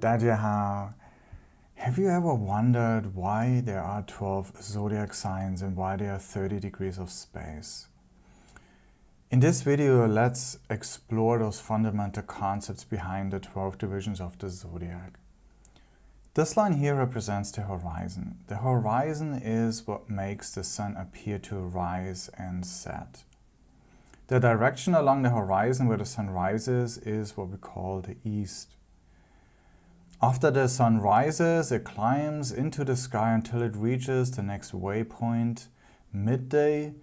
大家好. Have you ever wondered why there are 12 zodiac signs and why there are 30 degrees of space? In this video, let's explore those fundamental concepts behind the 12 divisions of the zodiac. This line here represents the horizon. The horizon is what makes the sun appear to rise and set. The direction along the horizon where the sun rises is what we call the east. After the sun rises, it climbs into the sky until it reaches the next waypoint, midday,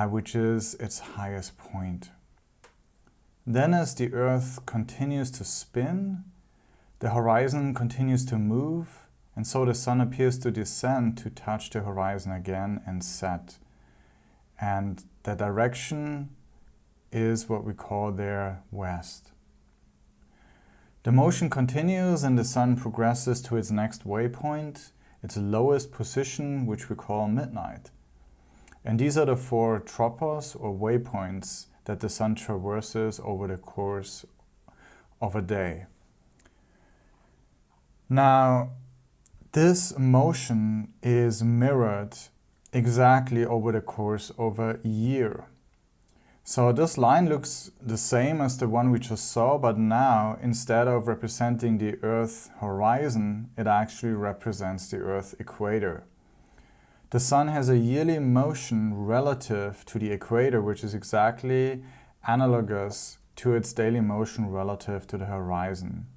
which is its highest point. Then as the earth continues to spin, the horizon continues to move, and so the sun appears to descend to touch the horizon again and set. And the direction is what we call there west. The motion continues and the sun progresses to its next waypoint, its lowest position, which we call midnight. And these are the four tropos or waypoints that the sun traverses over the course of a day. Now, this motion is mirrored exactly over the course of a year. So this line looks the same as the one we just saw, but now instead of representing the Earth horizon, it actually represents the Earth equator. The sun has a yearly motion relative to the equator, which is exactly analogous to its daily motion relative to the horizon.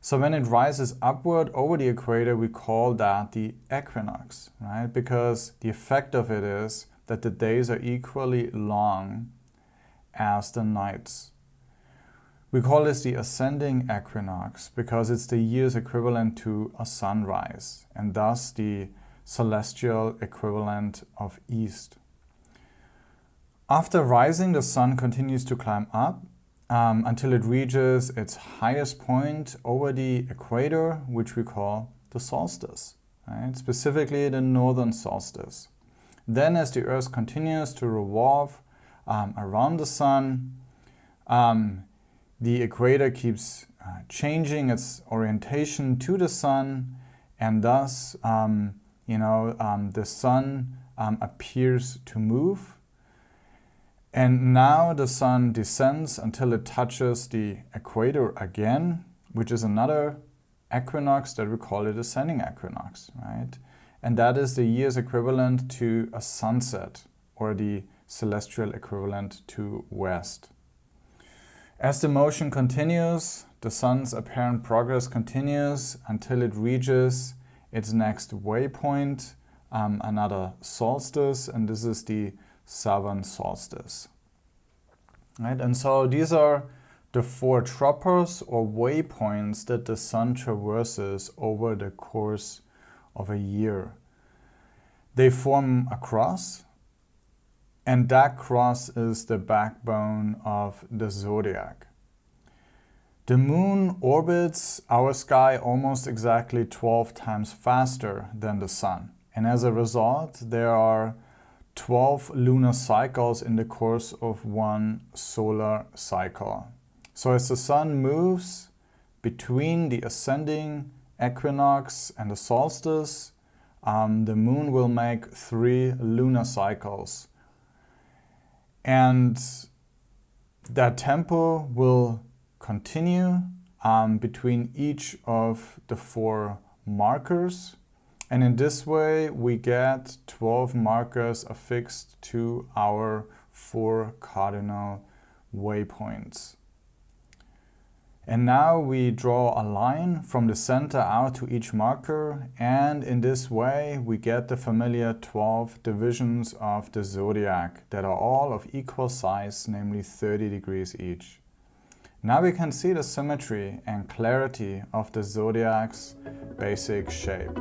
So when it rises upward over the equator, we call that the equinox, right? Because the effect of it is that the days are equally long as the nights. We call this the ascending equinox because it's the year's equivalent to a sunrise and thus the celestial equivalent of east. After rising, the sun continues to climb up until it reaches its highest point over the equator, which we call the solstice, right? Specifically the northern solstice. Then as the Earth continues to revolve around the sun, the equator keeps changing its orientation to the sun, and thus the sun appears to move. And now the sun descends until it touches the equator again, which is another equinox that we call it ascending equinox, right? And that is the year's equivalent to a sunset, or the celestial equivalent to west. As the motion continues, the sun's apparent progress continues until it reaches its next waypoint, another solstice, and this is the southern solstice. Right? And so these are the four tropos or waypoints that the sun traverses over the course of a year. They form a cross, and that cross is the backbone of the zodiac. The moon orbits our sky almost exactly 12 times faster than the sun, and as a result there are 12 lunar cycles in the course of one solar cycle. So as the sun moves between the ascending equinox and the solstice, the moon will make 3 lunar cycles. And that tempo will continue between each of the 4 markers. And in this way, we get 12 markers affixed to our 4 cardinal waypoints. And now we draw a line from the center out to each marker, and in this way we get the familiar 12 divisions of the zodiac that are all of equal size, namely 30 degrees each. Now we can see the symmetry and clarity of the zodiac's basic shape.